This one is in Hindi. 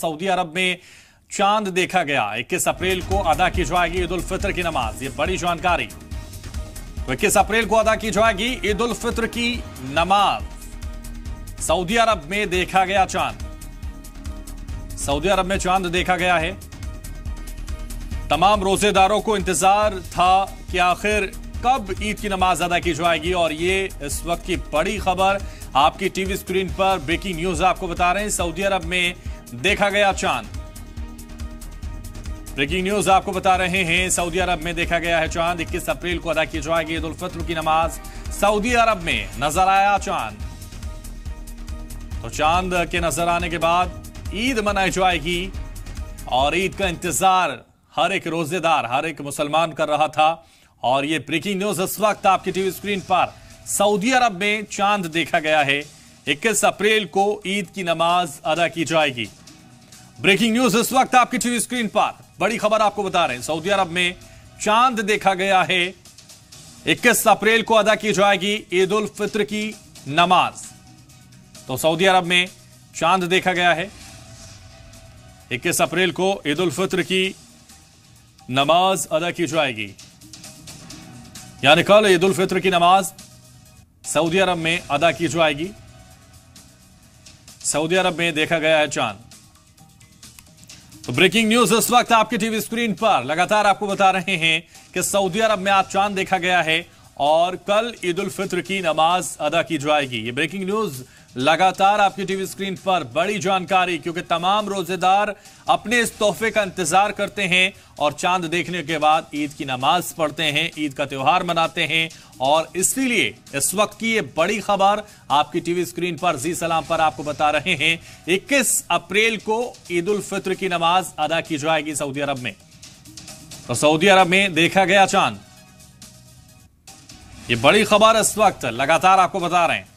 सऊदी अरब में चांद देखा गया। 21 अप्रैल को अदा की जाएगी ईद उल फित्र की नमाज। ये बड़ी जानकारी। तो 21 अप्रैल को अदा की जाएगी ईद उल फित्र की नमाज। सऊदी अरब में देखा गया चांद। सऊदी अरब में चांद देखा गया है। तमाम रोजेदारों को इंतजार था कि आखिर कब ईद की नमाज अदा की जाएगी, और ये इस वक्त की बड़ी खबर आपकी टीवी स्क्रीन पर ब्रेकिंग न्यूज आपको बता रहे हैं। सऊदी अरब में देखा गया चांद। ब्रेकिंग न्यूज आपको बता रहे हैं, सऊदी अरब में देखा गया है चांद। 21 अप्रैल को अदा की जाएगी ईद उल फित्र की नमाज। सऊदी अरब में नजर आया चांद। तो चांद के नजर आने के बाद ईद मनाई जाएगी, और ईद का इंतजार हर एक रोजेदार, हर एक मुसलमान कर रहा था। और ये ब्रेकिंग न्यूज इस वक्त आपकी टीवी स्क्रीन पर। सऊदी अरब में चांद देखा गया है। 21 अप्रैल को ईद की नमाज अदा की जाएगी। ब्रेकिंग न्यूज इस वक्त आपकी टीवी स्क्रीन पर। बड़ी खबर आपको बता रहे हैं, सऊदी अरब में चांद देखा गया है। 21 अप्रैल को अदा की जाएगी ईद उल फित्र की नमाज। तो सऊदी अरब में चांद देखा गया है। 21 अप्रैल को ईद उल फित्र की नमाज अदा की जाएगी, यानी कल ईद उल फित्र की नमाज सऊदी अरब में अदा की जाएगी। सऊदी अरब में देखा गया है चांद। तो ब्रेकिंग न्यूज इस वक्त आपकी टीवी स्क्रीन पर। लगातार आपको बता रहे हैं कि सऊदी अरब में आज चांद देखा गया है, और कल ईद उल फित्र की नमाज अदा की जाएगी। ये ब्रेकिंग न्यूज लगातार आपकी टीवी स्क्रीन पर। बड़ी जानकारी, क्योंकि तमाम रोजेदार अपने इस तोहफे का इंतजार करते हैं, और चांद देखने के बाद ईद की नमाज पढ़ते हैं, ईद का त्योहार मनाते हैं। और इसीलिए इस वक्त की ये बड़ी खबर आपकी टीवी स्क्रीन पर जी सलाम पर आपको बता रहे हैं। 21 अप्रैल को ईद उल फित्र की नमाज अदा की जाएगी सऊदी अरब में। तो सऊदी अरब में देखा गया चांद। ये बड़ी खबर इस वक्त लगातार आपको बता रहे हैं।